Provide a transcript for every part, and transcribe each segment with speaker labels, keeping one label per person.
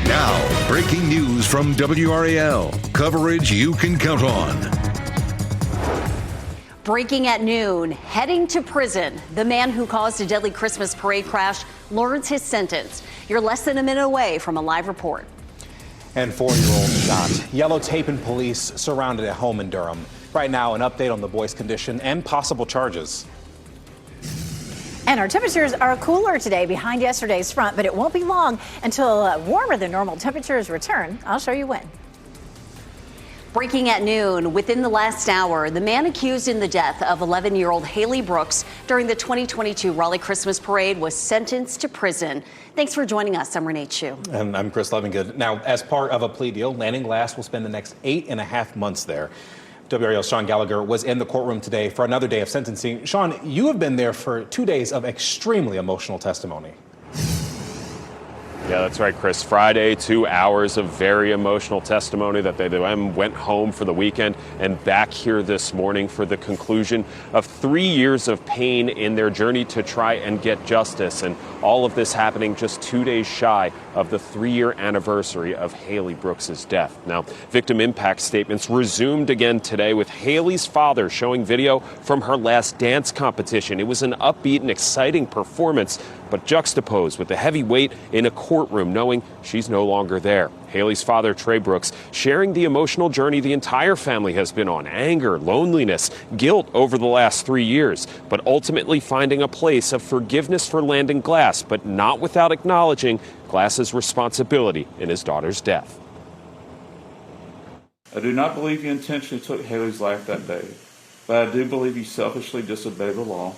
Speaker 1: Now, breaking news from WRAL. Coverage you can count on.
Speaker 2: Breaking at noon, heading to prison. The man who caused a deadly Christmas parade crash learns his sentence. You're less than a minute away from a live report.
Speaker 3: And 4-year-old shot. Yellow tape and police surrounded a home in Durham. Right now, an update on the boy's condition and possible charges.
Speaker 4: And our temperatures are cooler today behind yesterday's front, but it won't be long until warmer than normal temperatures return. I'll show you when.
Speaker 2: Breaking at noon, within the last hour, the man accused in the death of 11-year-old Haley Brooks during the 2022 Raleigh Christmas Parade was sentenced to prison. Thanks for joining us. I'm Renee Chu.
Speaker 3: And I'm Chris Levingood. Now, as part of a plea deal, Landing Glass will spend the next 8.5 months there. WRAL's Sean Gallagher was in the courtroom today for another day of sentencing. Sean, you have been there for 2 days of extremely emotional testimony.
Speaker 5: Yeah, that's right, Chris. Friday, 2 hours of very emotional testimony that they went home for the weekend and back here this morning for the conclusion of 3 years of pain in their journey to try and get justice. And all of this happening just 2 days shy of the 3-year anniversary of Haley Brooks' death. Now, victim impact statements resumed again today with Haley's father showing video from her last dance competition. It was an upbeat and exciting performance, but juxtaposed with the heavy weight in a courtroom knowing she's no longer there. Haley's father, Trey Brooks, sharing the emotional journey the entire family has been on. Anger, loneliness, guilt over the last 3 years, but ultimately finding a place of forgiveness for Landing Glass, but not without acknowledging Glass's responsibility in his daughter's death.
Speaker 6: I do not believe you intentionally took Haley's life that day, but I do believe you selfishly disobeyed the law,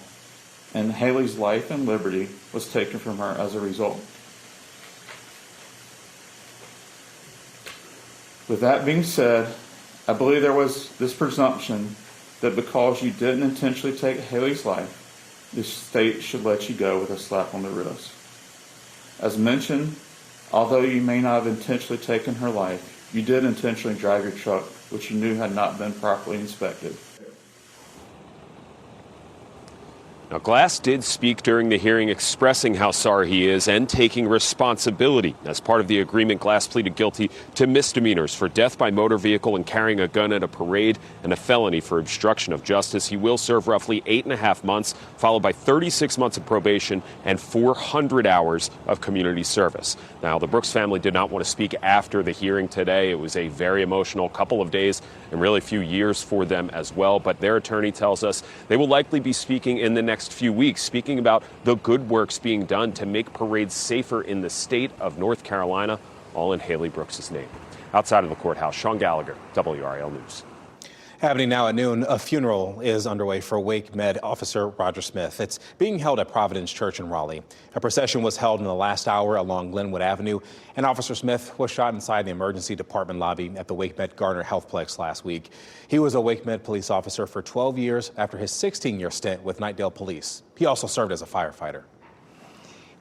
Speaker 6: and Haley's life and liberty was taken from her as a result. With that being said, I believe there was this presumption that because you didn't intentionally take Haley's life, the state should let you go with a slap on the wrist. As mentioned, although you may not have intentionally taken her life, you did intentionally drive your truck, which you knew had not been properly inspected.
Speaker 5: Now, Glass did speak during the hearing expressing how sorry he is and taking responsibility. As part of the agreement, Glass pleaded guilty to misdemeanors for death by motor vehicle and carrying a gun at a parade and a felony for obstruction of justice. He will serve roughly 8.5 months, followed by 36 months of probation and 400 hours of community service. Now, the Brooks family did not want to speak after the hearing today. It was a very emotional couple of days and really a few years for them as well. But their attorney tells us they will likely be speaking in the next few weeks, speaking about the good works being done to make parades safer in the state of North Carolina, all in Haley Brooks' name. Outside of the courthouse, Sean Gallagher, WRAL News.
Speaker 3: Happening now at noon, a funeral is underway for Wake Med officer Roger Smith. It's being held at Providence Church in Raleigh. A procession was held in the last hour along Glenwood Avenue, and Officer Smith was shot inside the emergency department lobby at the Wake Med Garner Healthplex last week. He was a Wake Med police officer for 12 years after his 16-year stint with Knightdale Police. He also served as a firefighter.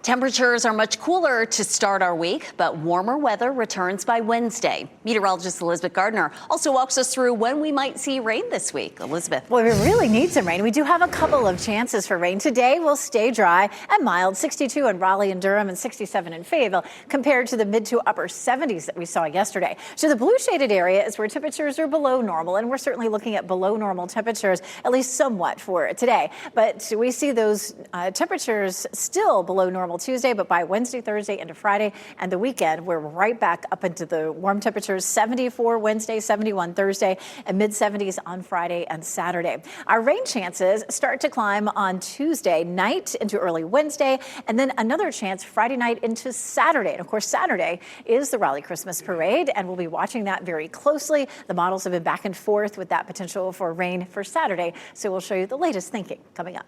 Speaker 2: Temperatures are much cooler to start our week, but warmer weather returns by Wednesday. Meteorologist Elizabeth Gardner also walks us through when we might see rain this week. Elizabeth.
Speaker 4: Well, we really need some rain. We do have a couple of chances for rain. Today will stay dry and mild, 62 in Raleigh and Durham and 67 in Fayetteville, compared to the mid to upper 70s that we saw yesterday. So the blue shaded area is where temperatures are below normal, and we're certainly looking at below normal temperatures, at least somewhat for today. But we see those temperatures still below normal Tuesday, but by Wednesday, Thursday, into Friday and the weekend, we're right back up into the warm temperatures, 74 Wednesday, 71 Thursday, and mid-70s on Friday and Saturday. Our rain chances start to climb on Tuesday night into early Wednesday, and then another chance Friday night into Saturday. And of course, Saturday is the Raleigh Christmas Parade, and we'll be watching that very closely. The models have been back and forth with that potential for rain for Saturday, so we'll show you the latest thinking coming up.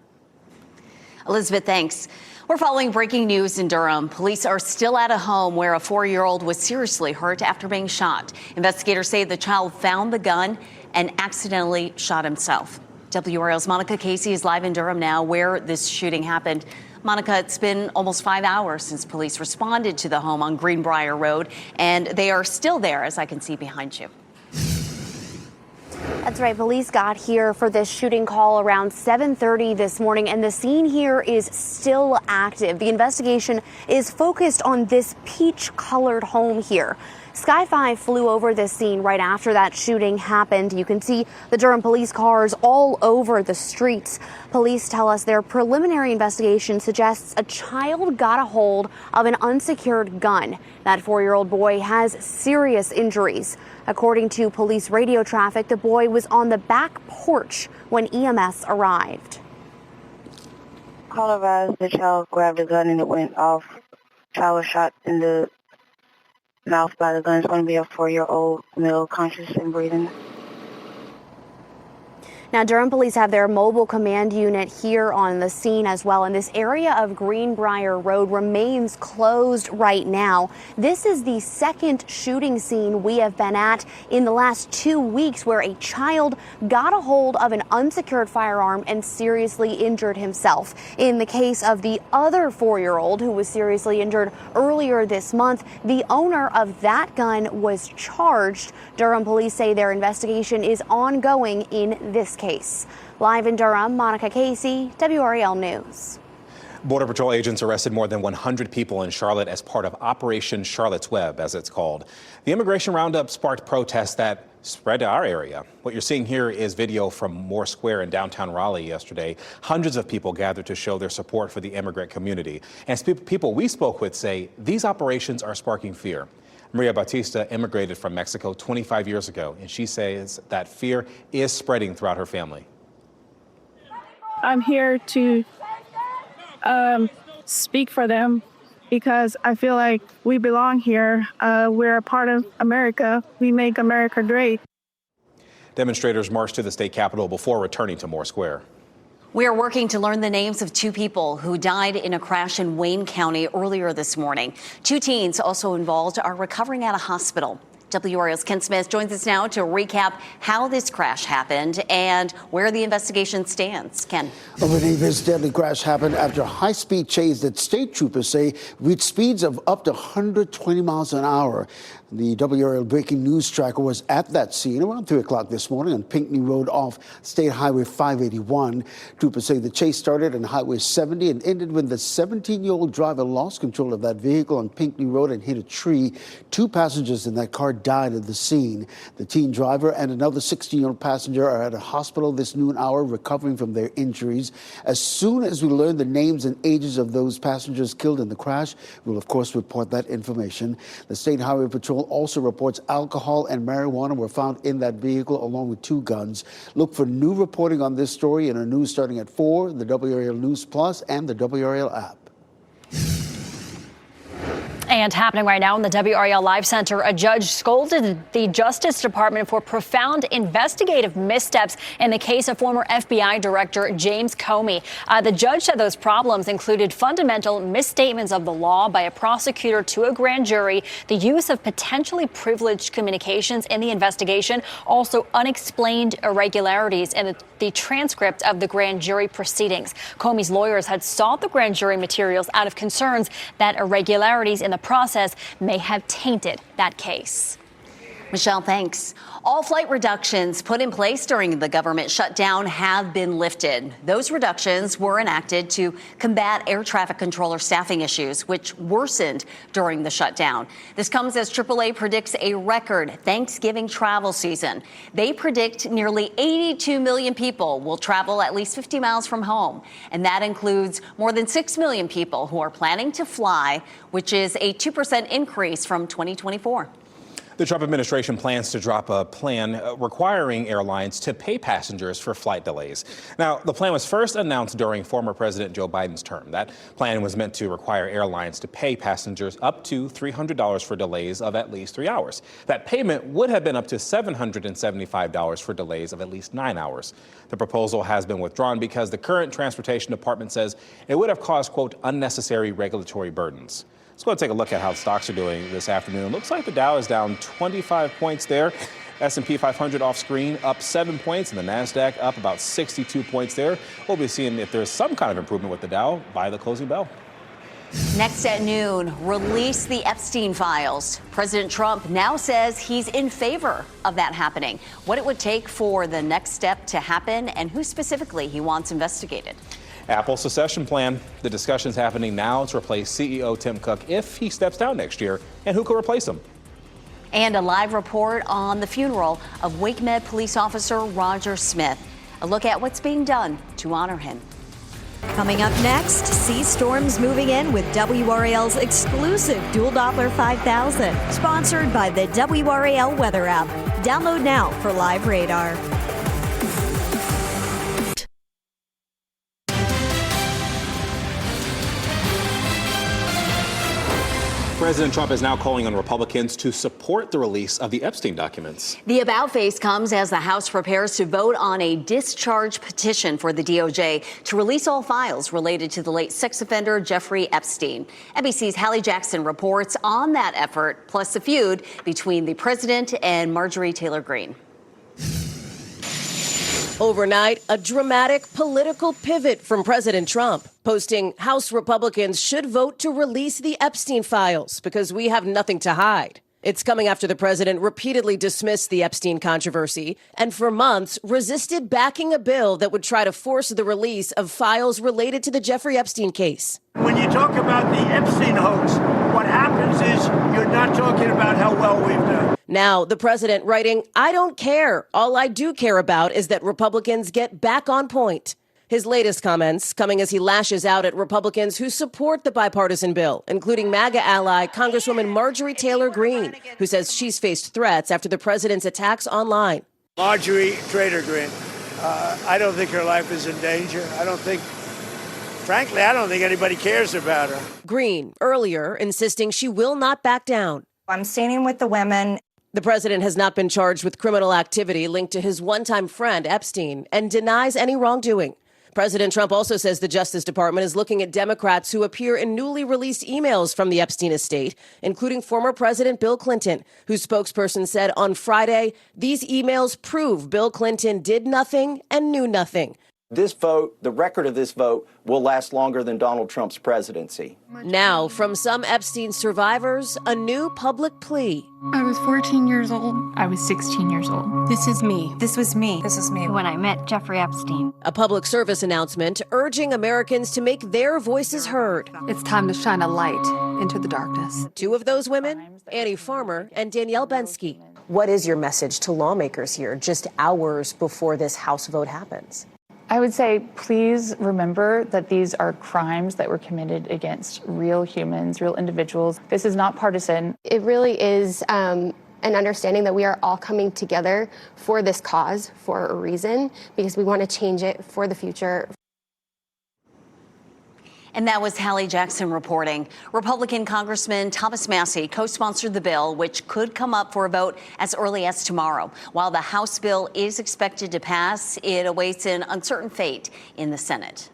Speaker 2: Elizabeth, thanks. We're following breaking news in Durham. Police are still at a home where a 4-year-old was seriously hurt after being shot. Investigators say the child found the gun and accidentally shot himself. WRAL's Monica Casey is live in Durham now, where this shooting happened. Monica, it's been almost 5 hours since police responded to the home on Greenbrier Road, and they are still there, as I can see behind you.
Speaker 7: That's right. Police got here for this shooting call around 7:30 this morning, and the scene here is still active. The investigation is focused on this peach-colored home here. Sky 5 flew over this scene right after that shooting happened. You can see the Durham police cars all over the streets. Police tell us their preliminary investigation suggests a child got a hold of an unsecured gun. That 4-year-old boy has serious injuries. According to police radio traffic, the boy was on the back porch when EMS arrived.
Speaker 8: Call advised the child grabbed a gun and it went off. Child was shot in the mouth by the gun. It's going to be a 4-year-old male conscious and breathing.
Speaker 7: Now, Durham police have their mobile command unit here on the scene as well, and this area of Greenbrier Road remains closed right now. This is the second shooting scene we have been at in the last 2 weeks where a child got a hold of an unsecured firearm and seriously injured himself. In the case of the other 4-year-old who was seriously injured earlier this month, the owner of that gun was charged. Durham police say their investigation is ongoing in this case. Live in Durham, Monica Casey, WRAL News.
Speaker 3: Border Patrol agents arrested more than 100 people in Charlotte as part of Operation Charlotte's Web, as it's called. The immigration roundup sparked protests that spread to our area. What you're seeing here is video from Moore Square in downtown Raleigh yesterday. Hundreds of people gathered to show their support for the immigrant community. And people we spoke with say these operations are sparking fear. Maria Bautista immigrated from Mexico 25 years ago, and she says that fear is spreading throughout her family.
Speaker 9: I'm here to speak for them because I feel like we belong here. We're a part of America. We make America great.
Speaker 3: Demonstrators marched to the state capitol before returning to Moore Square.
Speaker 2: We are working to learn the names of 2 people who died in a crash in Wayne County earlier this morning. 2 teens also involved are recovering at a hospital. WRAL's Ken Smith joins us now to recap how this crash happened and where the investigation stands. Ken.
Speaker 10: This deadly crash happened after a high-speed chase that state troopers say reached speeds of up to 120 miles an hour. The WRAL breaking news tracker was at that scene around 3 o'clock this morning on Pinckney Road off State Highway 581. Troopers say the chase started on Highway 70 and ended when the 17-year-old driver lost control of that vehicle on Pinckney Road and hit a tree. 2 passengers in that car died at the scene. The teen driver and another 16-year-old passenger are at a hospital this noon hour recovering from their injuries. As soon as we learn the names and ages of those passengers killed in the crash, we'll of course report that information. The State Highway Patrol also reports alcohol and marijuana were found in that vehicle along with 2 guns. Look for new reporting on this story in our news starting at 4, the WRAL News Plus and the WRAL app.
Speaker 11: And happening right now in the WRAL Live Center, a judge scolded the Justice Department for profound investigative missteps in the case of former FBI Director James Comey. The judge said those problems included fundamental misstatements of the law by a prosecutor to a grand jury, the use of potentially privileged communications in the investigation, also unexplained irregularities in the transcript of the grand jury proceedings. Comey's lawyers had sought the grand jury materials out of concerns that irregularities in the process may have tainted that case.
Speaker 2: Michelle, thanks. All flight reductions put in place during the government shutdown have been lifted. Those reductions were enacted to combat air traffic controller staffing issues, which worsened during the shutdown. This comes as AAA predicts a record Thanksgiving travel season. They predict nearly 82 million people will travel at least 50 miles from home. And that includes more than 6 million people who are planning to fly, which is a 2% increase from 2024.
Speaker 3: The Trump administration plans to drop a plan requiring airlines to pay passengers for flight delays. Now, the plan was first announced during former President Joe Biden's term. That plan was meant to require airlines to pay passengers up to $300 for delays of at least 3 hours. That payment would have been up to $775 for delays of at least 9 hours. The proposal has been withdrawn because the current transportation department says it would have caused, quote, unnecessary regulatory burdens. Let's go and take a look at how stocks are doing this afternoon. Looks like the Dow is down 25 points there. S&P 500 off screen up 7 points, and the NASDAQ up about 62 points there. We'll be seeing if there's some kind of improvement with the Dow by the closing bell.
Speaker 2: Next at noon, release the Epstein files. President Trump now says he's in favor of that happening. What it would take for the next step to happen and who specifically he wants investigated.
Speaker 3: Apple's succession plan. The discussion's happening now to replace CEO Tim Cook if he steps down next year, and who could replace him.
Speaker 2: And a live report on the funeral of WakeMed police officer Roger Smith. A look at what's being done to honor him.
Speaker 12: Coming up next, sea storms moving in with WRAL's exclusive Dual Doppler 5000, sponsored by the WRAL weather app. Download now for live radar.
Speaker 3: President Trump is now calling on Republicans to support the release of the Epstein documents.
Speaker 2: The about face comes as the House prepares to vote on a discharge petition for the DOJ to release all files related to the late sex offender Jeffrey Epstein. NBC's Hallie Jackson reports on that effort, plus the feud between the president and Marjorie Taylor Greene.
Speaker 13: Overnight, a dramatic political pivot from President Trump, posting House Republicans should vote to release the Epstein files because we have nothing to hide. It's coming after the president repeatedly dismissed the Epstein controversy and for months resisted backing a bill that would try to force the release of files related to the Jeffrey Epstein case.
Speaker 14: When you talk about the Epstein hoax, what happens is you're not talking about how well we've done.
Speaker 13: Now, the president writing, "I don't care. All I do care about is that Republicans get back on point." His latest comments coming as he lashes out at Republicans who support the bipartisan bill, including MAGA ally Congresswoman Marjorie Taylor Greene, who says she's faced threats after the president's attacks online.
Speaker 14: Marjorie Taylor Greene, I don't think her life is in danger. Frankly, I don't think anybody cares about her.
Speaker 13: Greene, earlier, insisting she will not back down.
Speaker 15: I'm standing with the women.
Speaker 13: The president has not been charged with criminal activity linked to his one-time friend, Epstein, and denies any wrongdoing. President Trump also says the Justice Department is looking at Democrats who appear in newly released emails from the Epstein estate, including former President Bill Clinton, whose spokesperson said on Friday, these emails prove Bill Clinton did nothing and knew nothing.
Speaker 16: This vote, the record of this vote, will last longer than Donald Trump's presidency.
Speaker 13: Now, from some Epstein survivors, a new public plea.
Speaker 17: I was 14 years old. I was 16 years old.
Speaker 15: This is me. This was me.
Speaker 17: This is me when I met Jeffrey Epstein.
Speaker 13: A public service announcement urging Americans to make their voices heard.
Speaker 17: It's time to shine a light into the darkness.
Speaker 13: Two of those women, Annie Farmer and Danielle Bensky.
Speaker 18: What is your message to lawmakers here just hours before this House vote happens?
Speaker 19: I would say, please remember that these are crimes that were committed against real humans, real individuals. This is not partisan.
Speaker 20: It really is an understanding that we are all coming together for this cause for a reason, because we want to change it for the future.
Speaker 2: And that was Hallie Jackson reporting. Republican Congressman Thomas Massie co-sponsored the bill, which could come up for a vote as early as tomorrow. While the House bill is expected to pass, it awaits an uncertain fate in the Senate.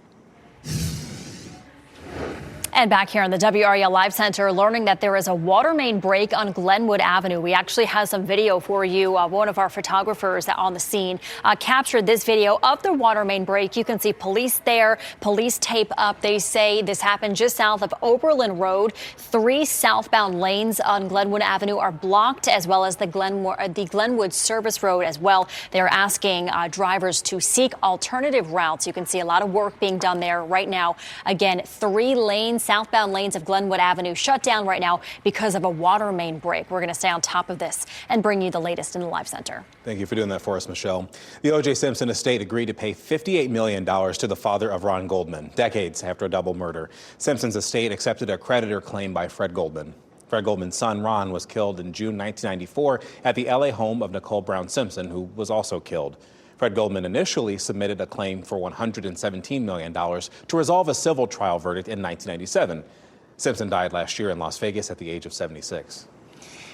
Speaker 11: And back here in the WRAL Live Center, learning that there is a water main break on Glenwood Avenue. We actually have some video for you. One of our photographers on the scene captured this video of the water main break. You can see police there, police tape up. They say this happened just south of Oberlin Road. 3 southbound lanes on Glenwood Avenue are blocked, as well as the Glenwood Service Road as well. They're asking drivers to seek alternative routes. You can see a lot of work being done there right now. Again, 3 southbound lanes of Glenwood Avenue shut down right now because of a water main break. We're going to stay on top of this and bring you the latest in the Live Center.
Speaker 3: Thank you for doing that for us, Michelle. The O.J. Simpson estate agreed to pay $58 million to the father of Ron Goldman, decades after a double murder. Simpson's estate accepted a creditor claim by Fred Goldman. Fred Goldman's son, Ron, was killed in June 1994 at the L.A. home of Nicole Brown Simpson, who was also killed. Fred Goldman initially submitted a claim for $117 million to resolve a civil trial verdict in 1997. Simpson died last year in Las Vegas at the age of 76.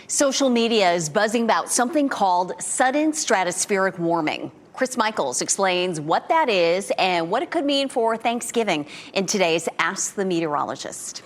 Speaker 2: Social media is buzzing about something called sudden stratospheric warming. Chris Michaels explains what that is and what it could mean for Thanksgiving in today's Ask the Meteorologist.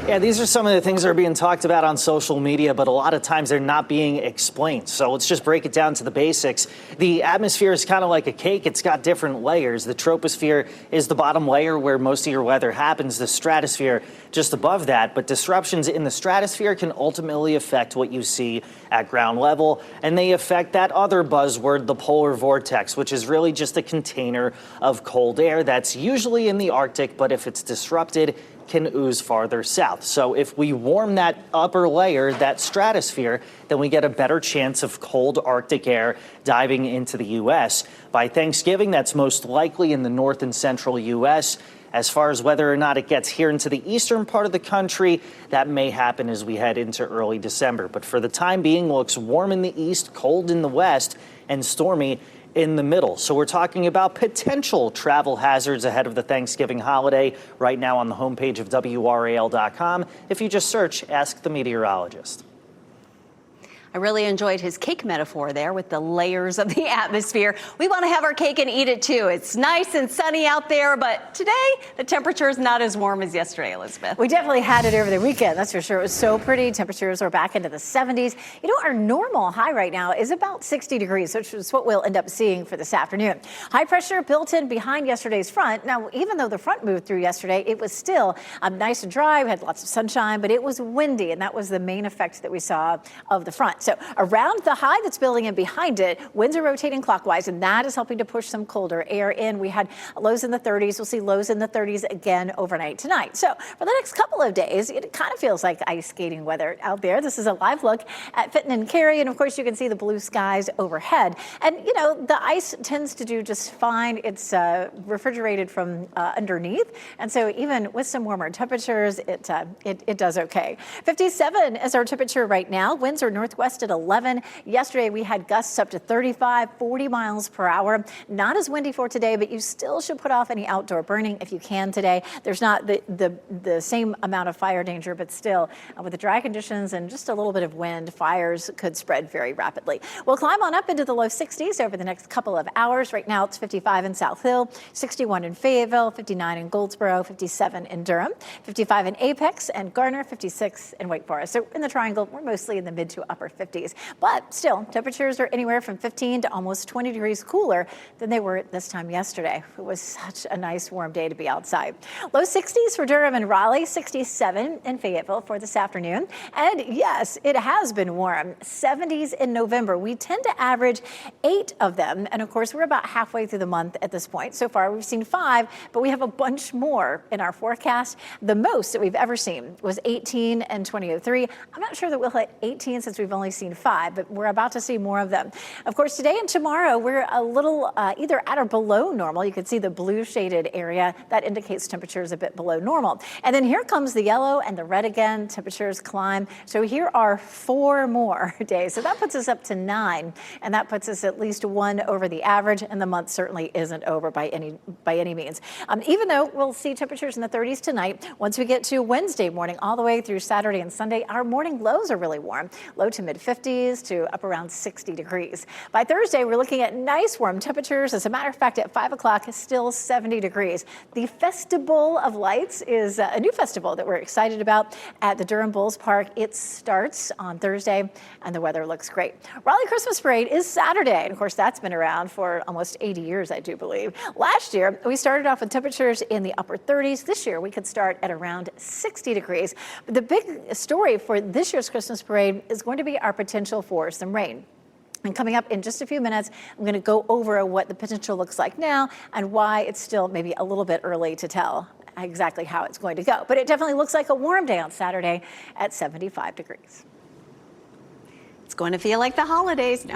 Speaker 21: Yeah, these are some of the things that are being talked about on social media, but a lot of times they're not being explained. So let's just break it down to the basics. The atmosphere is kind of like a cake. It's got different layers. The troposphere is the bottom layer where most of your weather happens. The stratosphere just above that. But disruptions in the stratosphere can ultimately affect what you see at ground level. And they affect that other buzzword, the polar vortex, which is really just a container of cold air that's usually in the Arctic. But if it's disrupted, can ooze farther south. So if we warm that upper layer, that stratosphere, then we get a better chance of cold Arctic air diving into the U.S. By Thanksgiving, that's most likely in the north and central U.S. As far as whether or not it gets here into the eastern part of the country, that may happen as we head into early December. But for the time being, looks warm in the east, cold in the west, and stormy in the middle. So we're talking about potential travel hazards ahead of the Thanksgiving holiday right now on the homepage of WRAL.com. If you just search Ask the Meteorologist.
Speaker 2: I really enjoyed his cake metaphor there with the layers of the atmosphere. We want to have our cake and eat it too. It's nice and sunny out there, but today the temperature is not as warm as yesterday, Elizabeth.
Speaker 4: We definitely had it over the weekend, that's for sure. It was so pretty. Temperatures are back into the 70s. You know, our normal high right now is about 60 degrees, which is what we'll end up seeing for this afternoon. High pressure built in behind yesterday's front. Now, even though the front moved through yesterday, it was still nice and dry. We had lots of sunshine, but it was windy, and that was the main effect that we saw of the front. So around the high that's building in behind it, winds are rotating clockwise, and that is helping to push some colder air in. We had lows in the 30s. We'll see lows in the 30s again overnight tonight. So for the next couple of days, it kind of feels like ice skating weather out there. This is a live look at Fitton and Cary, and of course you can see the blue skies overhead. And you know, the ice tends to do just fine. It's refrigerated from underneath, and so even with some warmer temperatures, it does okay. 57 is our temperature right now. Winds are northwest at 11. Yesterday, we had gusts up to 35, 40 miles per hour. Not as windy for today, but you still should put off any outdoor burning if you can today. There's not the same amount of fire danger, but still, with the dry conditions and just a little bit of wind, fires could spread very rapidly. We'll climb on up into the low 60s over the next couple of hours. Right now, it's 55 in South Hill, 61 in Fayetteville, 59 in Goldsboro, 57 in Durham, 55 in Apex and Garner, 56 in Wake Forest. So in the Triangle, we're mostly in the mid to upper 50s. But still, temperatures are anywhere from 15 to almost 20 degrees cooler than they were this time yesterday. It was such a nice warm day to be outside. Low 60s for Durham and Raleigh, 67 in Fayetteville for this afternoon. And yes, it has been warm. 70s in November. We tend to average 8 of them. And of course, we're about halfway through the month at this point. So far, we've seen 5, but we have a bunch more in our forecast. The most that we've ever seen was 18 and 2003. I'm not sure that we'll hit 18 since we've only seen 5, but we're about to see more of them. Of course, today and tomorrow, we're a little either at or below normal. You can see the blue shaded area. That indicates temperatures a bit below normal. And then here comes the yellow and the red again. Temperatures climb. So here are 4 more days. So that puts us up to 9, and that puts us at least 1 over the average, and the month certainly isn't over by any means. Even though we'll see temperatures in the 30s tonight, once we get to Wednesday morning all the way through Saturday and Sunday, our morning lows are really warm, low to mid 50s to up around 60 degrees. By Thursday, we're looking at nice warm temperatures. As a matter of fact, at 5 o'clock, it's still 70 degrees. The Festival of Lights is a new festival that we're excited about at the Durham Bulls Park. It starts on Thursday, and the weather looks great. Raleigh Christmas Parade is Saturday, and of course, that's been around for almost 80 years, I do believe. Last year, we started off with temperatures in the upper 30s. This year, we could start at around 60 degrees. But the big story for this year's Christmas Parade is going to be our potential for some rain. And coming up in just a few minutes, I'm going to go over what the potential looks like now and why it's still maybe a little bit early to tell exactly how it's going to go. But it definitely looks like a warm day on Saturday at 75 degrees.
Speaker 2: It's going to feel like the holidays. No,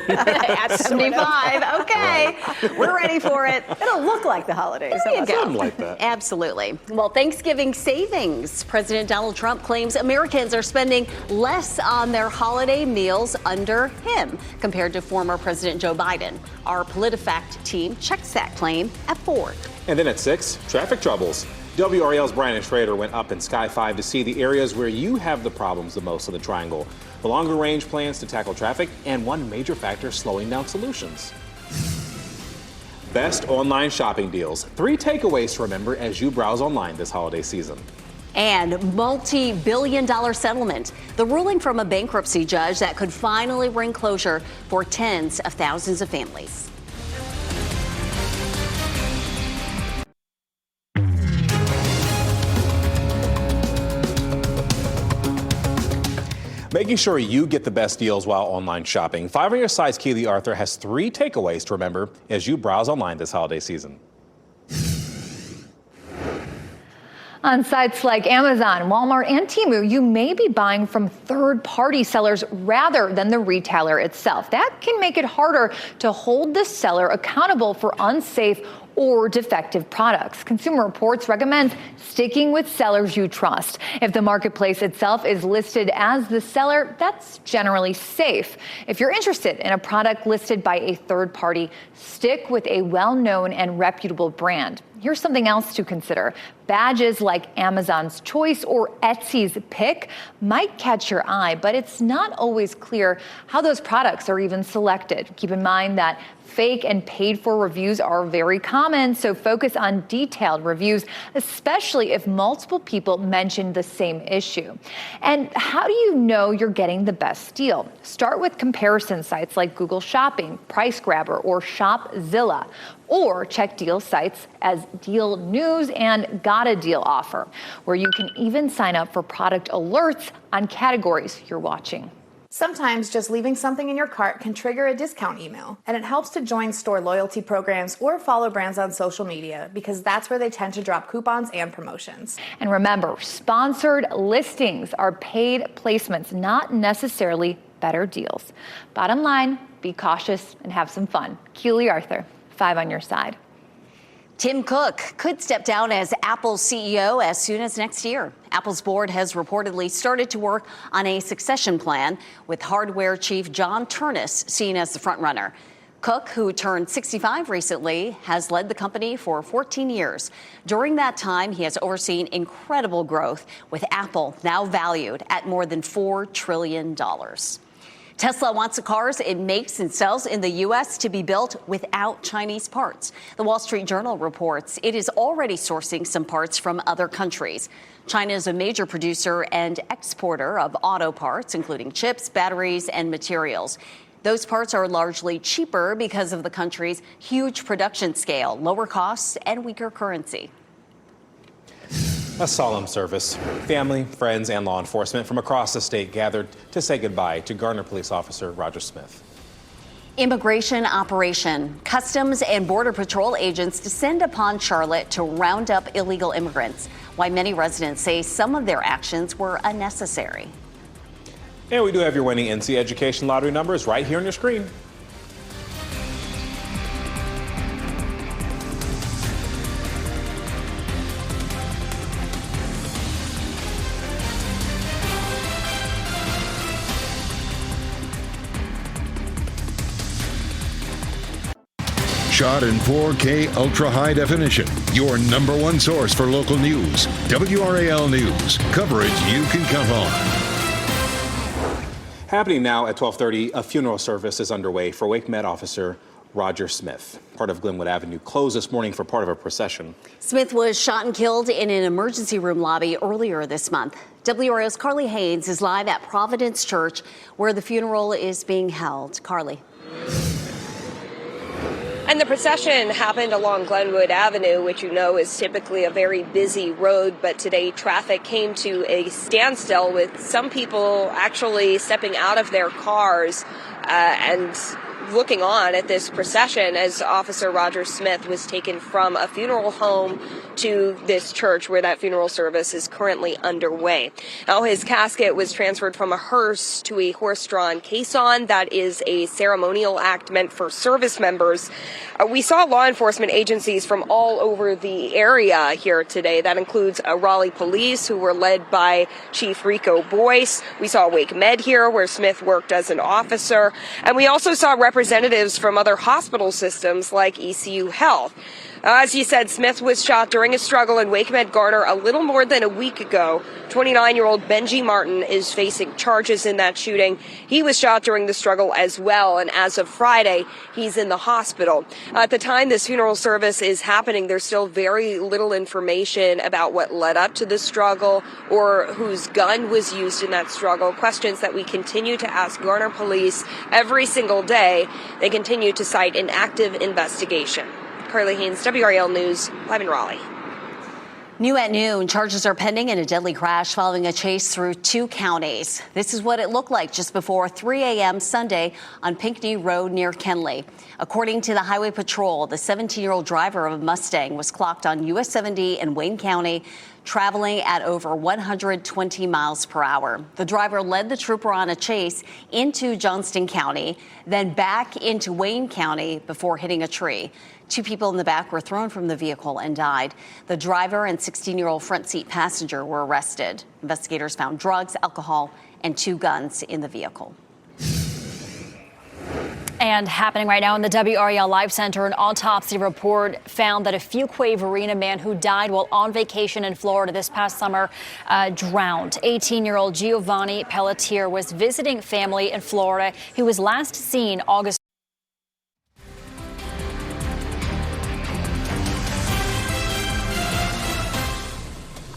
Speaker 2: at 75. Okay, we're ready for it.
Speaker 4: It'll look like the holidays.
Speaker 2: There you go.
Speaker 3: Something like that.
Speaker 2: Absolutely. Well, Thanksgiving savings. President Donald Trump claims Americans are spending less on their holiday meals under him compared to former President Joe Biden. Our PolitiFact team checks that claim at 4.
Speaker 3: And then at 6, traffic troubles. WRAL's Brian Schrader went up in Sky 5 to see the areas where you have the problems the most in the Triangle. The longer range plans to tackle traffic and one major factor slowing down solutions. Best online shopping deals. 3 takeaways to remember as you browse online this holiday season.
Speaker 2: And multi-billion-dollar settlement. The ruling from a bankruptcy judge that could finally bring closure for tens of thousands of families.
Speaker 3: Making sure you get the best deals while online shopping. 5 on your side's Keely Arthur has 3 takeaways to remember as you browse online this holiday season.
Speaker 1: On sites like Amazon, Walmart, and Temu, you may be buying from third-party sellers rather than the retailer itself. That can make it harder to hold the seller accountable for unsafe or defective products. Consumer Reports recommends sticking with sellers you trust. If the marketplace itself is listed as the seller, that's generally safe. If you're interested in a product listed by a third party, stick with a well-known and reputable brand. Here's something else to consider. Badges like Amazon's Choice or Etsy's Pick might catch your eye, but it's not always clear how those products are even selected. Keep in mind that fake and paid-for reviews are very common, so focus on detailed reviews, especially if multiple people mention the same issue. And how do you know you're getting the best deal? Start with comparison sites like Google Shopping, Price Grabber, or Shopzilla. Or check deal sites as Deal News and Got a Deal Offer, where you can even sign up for product alerts on categories you're watching.
Speaker 22: Sometimes just leaving something in your cart can trigger a discount email, and it helps to join store loyalty programs or follow brands on social media because that's where they tend to drop coupons and promotions.
Speaker 1: And remember, sponsored listings are paid placements, not necessarily better deals. Bottom line, be cautious and have some fun. Keely Arthur, 5 on your side.
Speaker 2: Tim Cook could step down as Apple's CEO as soon as next year. Apple's board has reportedly started to work on a succession plan, with hardware chief John Ternus seen as the frontrunner. Cook, who turned 65 recently, has led the company for 14 years. During that time, he has overseen incredible growth, with Apple now valued at more than $4 trillion. Tesla wants the cars it makes and sells in the U.S. to be built without Chinese parts. The Wall Street Journal reports it is already sourcing some parts from other countries. China is a major producer and exporter of auto parts, including chips, batteries, and materials. Those parts are largely cheaper because of the country's huge production scale, lower costs, and weaker currency.
Speaker 3: A solemn service. Family, friends, and law enforcement from across the state gathered to say goodbye to Garner Police Officer Roger Smith.
Speaker 2: Immigration operation. Customs and Border Patrol agents descend upon Charlotte to round up illegal immigrants, while many residents say some of their actions were unnecessary.
Speaker 3: And we do have your winning NC Education Lottery numbers right here on your screen.
Speaker 23: Shot in 4K ultra high definition. Your #1 source for local news. WRAL News. Coverage you can count on.
Speaker 3: Happening now at 12:30, a funeral service is underway for Wake Med officer Roger Smith. Part of Glenwood Avenue closed this morning for part of a procession.
Speaker 2: Smith was shot and killed in an emergency room lobby earlier this month. WRAL's Carly Haynes is live at Providence Church, where the funeral is being held. Carly.
Speaker 24: And the procession happened along Glenwood Avenue, which you know is typically a very busy road, but today traffic came to a standstill with some people actually stepping out of their cars and looking on at this procession as Officer Roger Smith was taken from a funeral home to this church where that funeral service is currently underway. Now, his casket was transferred from a hearse to a horse-drawn caisson. That is a ceremonial act meant for service members. We saw law enforcement agencies from all over the area here today. That includes Raleigh Police, who were led by Chief Rico Boyce. We saw Wake Med here, where Smith worked as an officer. And we also saw representatives from other hospital systems like ECU Health. As you said, Smith was shot during a struggle in Wake Med Garner a little more than a week ago. 29-year-old Benji Martin is facing charges in that shooting. He was shot during the struggle as well, and as of Friday, he's in the hospital. At the time this funeral service is happening, there's still very little information about what led up to the struggle or whose gun was used in that struggle. Questions that we continue to ask Garner police every single day. They continue to cite an active investigation. Carly Haynes, WRAL News, live in Raleigh.
Speaker 2: New at noon, charges are pending in a deadly crash following a chase through 2 counties. This is what it looked like just before 3 a.m. Sunday on Pinckney Road near Kenley. According to the Highway Patrol, the 17-year-old driver of a Mustang was clocked on US 70 in Wayne County, traveling at over 120 miles per hour. The driver led the trooper on a chase into Johnston County, then back into Wayne County before hitting a tree. 2 people in the back were thrown from the vehicle and died. The driver and 16-year-old front seat passenger were arrested. Investigators found drugs, alcohol, and 2 guns in the vehicle.
Speaker 11: And happening right now in the WRAL Live Center, an autopsy report found that a Fuquay-Varina man who died while on vacation in Florida this past summer drowned. 18-year-old Giovanni Pelletier was visiting family in Florida. He was last seen August.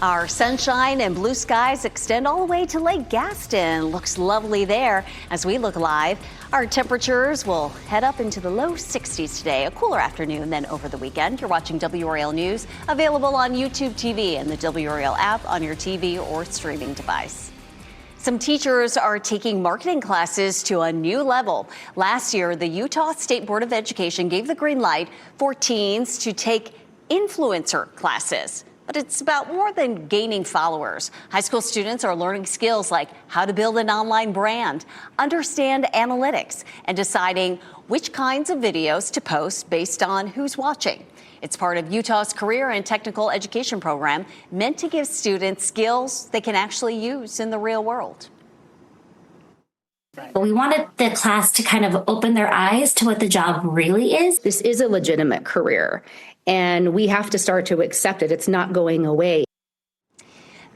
Speaker 2: Our sunshine and blue skies extend all the way to Lake Gaston. Looks lovely there as we look live. Our temperatures will head up into the low 60s today. A cooler afternoon than over the weekend. You're watching WRAL News, available on YouTube TV and the WRAL app on your TV or streaming device. Some teachers are taking marketing classes to a new level. Last year, the Utah State Board of Education gave the green light for teens to take influencer classes. But it's about more than gaining followers. High school students are learning skills like how to build an online brand, understand analytics, and deciding which kinds of videos to post based on who's watching. It's part of Utah's career and technical education program meant to give students skills they can actually use in the real world.
Speaker 5: We wanted the class to kind of open their eyes to what the job really is.
Speaker 6: This is a legitimate career, and we have to start to accept it. It's not going away.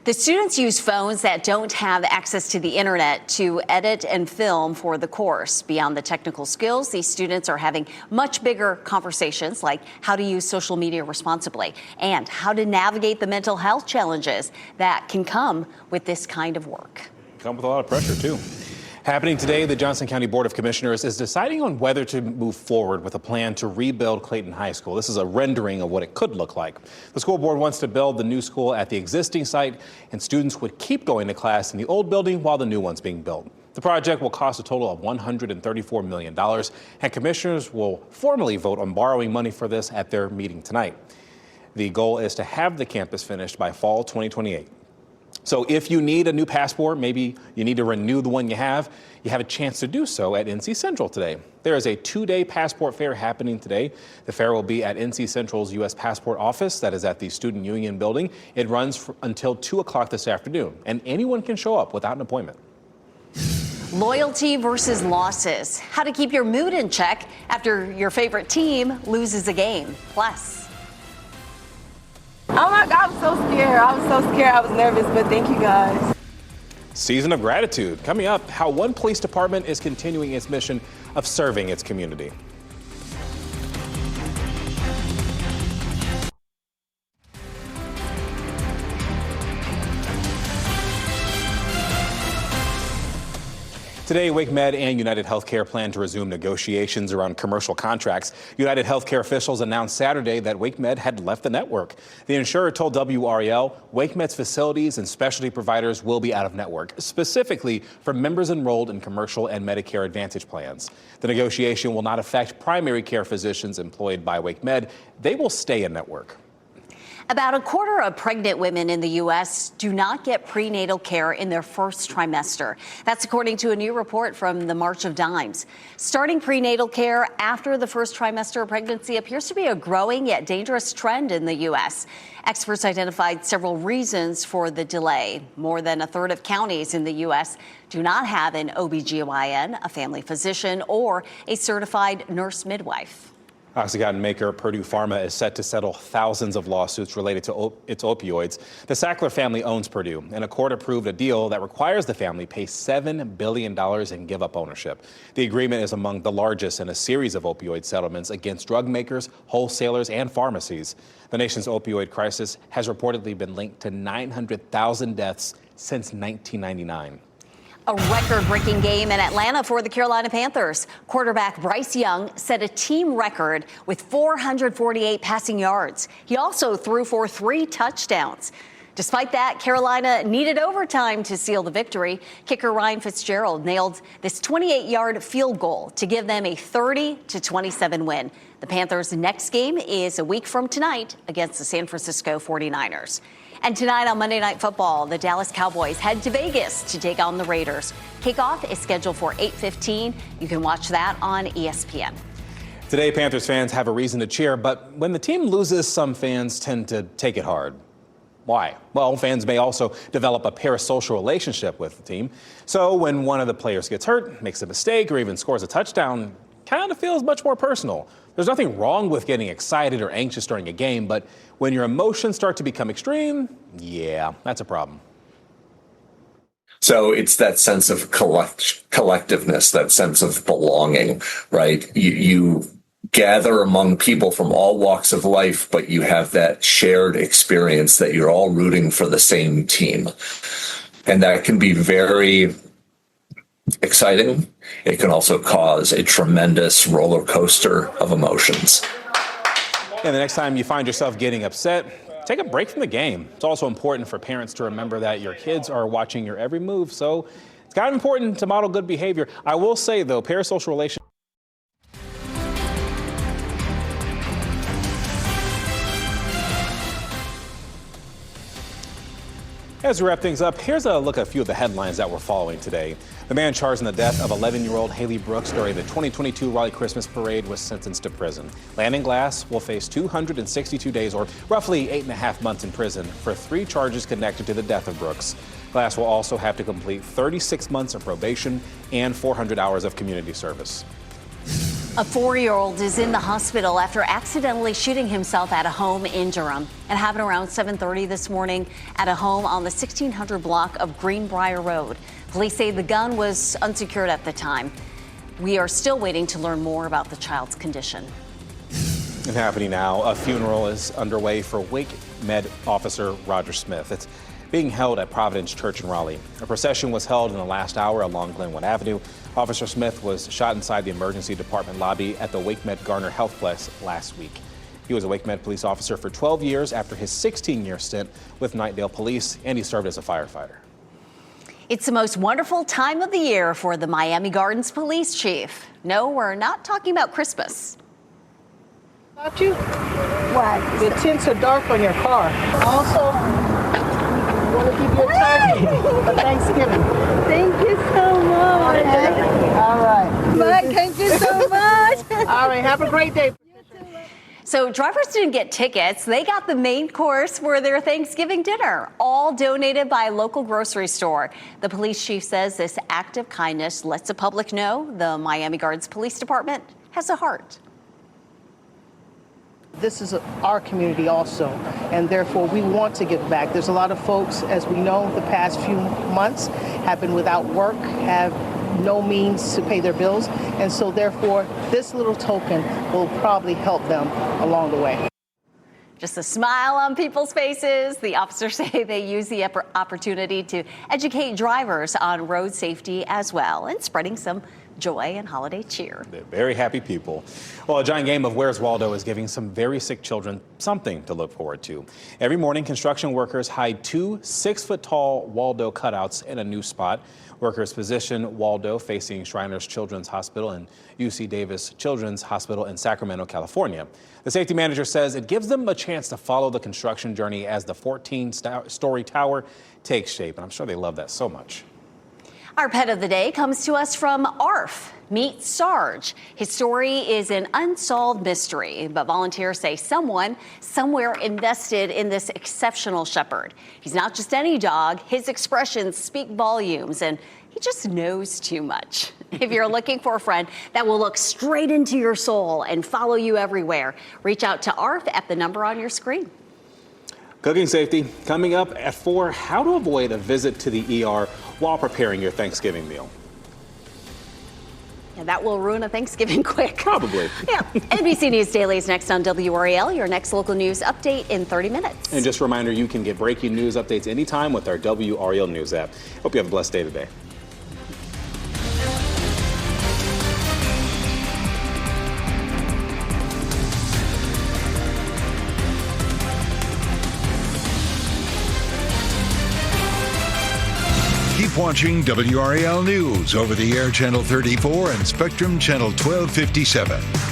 Speaker 2: The students use phones that don't have access to the internet to edit and film for the course. Beyond the technical skills, these students are having much bigger conversations like how to use social media responsibly and how to navigate the mental health challenges that can come with this kind of work.
Speaker 3: Come with a lot of pressure, too. Happening today, the Johnson County Board of Commissioners is deciding on whether to move forward with a plan to rebuild Clayton High School. This is a rendering of what it could look like. The school board wants to build the new school at the existing site, and students would keep going to class in the old building while the new one's being built. The project will cost a total of $134 million, and commissioners will formally vote on borrowing money for this at their meeting tonight. The goal is to have the campus finished by fall 2028. So if you need a new passport, maybe you need to renew the one you have a chance to do so at NC Central today. There is a 2-day passport fair happening today. The fair will be at NC Central's U.S. Passport Office, that is at the Student Union building. It runs until 2 o'clock this afternoon, and anyone can show up without an appointment.
Speaker 2: Loyalty versus losses. How to keep your mood in check after your favorite team loses a game. Plus.
Speaker 7: Oh my God, I'm so scared. I was nervous, but thank you guys.
Speaker 3: Season of Gratitude. Coming up, how one police department is continuing its mission of serving its community. Today, WakeMed and United Healthcare plan to resume negotiations around commercial contracts. United Healthcare officials announced Saturday that WakeMed had left the network. The insurer told WRAL WakeMed's facilities and specialty providers will be out of network, specifically for members enrolled in commercial and Medicare Advantage plans. The negotiation will not affect primary care physicians employed by WakeMed. They will stay in network.
Speaker 2: About a quarter of pregnant women in the U.S. do not get prenatal care in their first trimester. That's according to a new report from the March of Dimes. Starting prenatal care after the first trimester of pregnancy appears to be a growing yet dangerous trend in the U.S. Experts identified several reasons for the delay. More than a third of counties in the U.S. do not have an OBGYN, a family physician, or a certified nurse midwife.
Speaker 3: OxyContin maker Purdue Pharma is set to settle thousands of lawsuits related to its opioids. The Sackler family owns Purdue, and a court approved a deal that requires the family pay $7 billion and give up ownership. The agreement is among the largest in a series of opioid settlements against drug makers, wholesalers, and pharmacies. The nation's opioid crisis has reportedly been linked to 900,000 deaths since 1999.
Speaker 2: A record-breaking game in Atlanta for the Carolina Panthers. Quarterback Bryce Young set a team record with 448 passing yards. He also threw for 3 touchdowns. Despite that, Carolina needed overtime to seal the victory. Kicker Ryan Fitzgerald nailed this 28-yard field goal to give them a 30-27 win. The Panthers' next game is a week from tonight against the San Francisco 49ers. And tonight on Monday Night Football, the Dallas Cowboys head to Vegas to take on the Raiders. Kickoff is scheduled for 8:15. You can watch that on ESPN.
Speaker 3: Today, Panthers fans have a reason to cheer, but when the team loses, some fans tend to take it hard. Why? Well, fans may also develop a parasocial relationship with the team. So when one of the players gets hurt, makes a mistake, or even scores a touchdown, kind of feels much more personal. There's nothing wrong with getting excited or anxious during a game, but when your emotions start to become extreme, yeah, that's a problem.
Speaker 8: So it's that sense of collectiveness, that sense of belonging, right? You gather among people from all walks of life, but you have that shared experience that you're all rooting for the same team. And that can be very exciting. It can also cause a tremendous roller coaster of emotions.
Speaker 3: And the next time you find yourself getting upset, take a break from the game. It's also important for parents to remember that your kids are watching your every move, so it's kind of important to model good behavior. I will say, though, parasocial relations. As we wrap things up, here's a look at a few of the headlines that we're following today. The man charged in the death of 11-year-old Haley Brooks during the 2022 Raleigh Christmas Parade was sentenced to prison. Landon Glass will face 262 days, or roughly 8.5 months in prison, for 3 charges connected to the death of Brooks. Glass will also have to complete 36 months of probation and 400 hours of community service.
Speaker 2: A 4-year-old is in the hospital after accidentally shooting himself at a home in Durham. It happened around 7:30 this morning at a home on the 1600 block of Greenbrier Road. Police say the gun was unsecured at the time. We are still waiting to learn more about the child's condition.
Speaker 3: And happening now, a funeral is underway for Wake Med officer Roger Smith. It's being held at Providence Church in Raleigh. A procession was held in the last hour along Glenwood Avenue. Officer Smith was shot inside the emergency department lobby at the Wake Med Garner Health Place last week. He was a Wake Med police officer for 12 years after his 16-year stint with Knightdale Police, and he served as a firefighter.
Speaker 2: It's the most wonderful time of the year for the Miami Gardens police chief. No, we're not talking about Christmas.
Speaker 9: About you? What? The tints are dark on your car. Also, I want to give you a turkey for Thanksgiving.
Speaker 10: Thank you so much.
Speaker 9: Okay. All right.
Speaker 10: Bye. Thank you so much.
Speaker 9: All right. Have a great day.
Speaker 2: So drivers didn't get tickets. They got the main course for their Thanksgiving dinner, all donated by a local grocery store. The police chief says this act of kindness lets the public know the Miami Gardens Police Department has a heart.
Speaker 9: This is our community also, and therefore we want to give back. There's a lot of folks, as we know, the past few months have been without work, have no means to pay their bills, and so therefore this little token will probably help them along the way.
Speaker 2: Just a smile on people's faces. The officers say they use the opportunity to educate drivers on road safety as well, and spreading some joy and holiday cheer.
Speaker 3: They're very happy people. Well, a giant game of Where's Waldo is giving some very sick children something to look forward to. Every morning, construction workers hide 2 6-foot-tall Waldo cutouts in a new spot. Workers position Waldo facing Shriners Children's Hospital and UC Davis Children's Hospital in Sacramento, California. The safety manager says it gives them a chance to follow the construction journey as the 14-story tower takes shape. And I'm sure they love that so much.
Speaker 2: Our pet of the day comes to us from ARF. Meet Sarge. His story is an unsolved mystery, but volunteers say someone somewhere invested in this exceptional shepherd. He's not just any dog. His expressions speak volumes, and he just knows too much. If you're looking for a friend that will look straight into your soul and follow you everywhere, reach out to ARF at the number on your screen.
Speaker 3: Cooking safety coming up at 4. How to avoid a visit to the ER while preparing your Thanksgiving meal.
Speaker 2: Yeah, that will ruin a Thanksgiving quick.
Speaker 3: Probably.
Speaker 2: Yeah. NBC News Daily is next on WRAL, your next local news update in 30 minutes.
Speaker 3: And just a reminder, you can get breaking news updates anytime with our WRAL News app. Hope you have a blessed day today.
Speaker 23: Keep watching WRAL News over the air channel 34 and Spectrum channel 1257.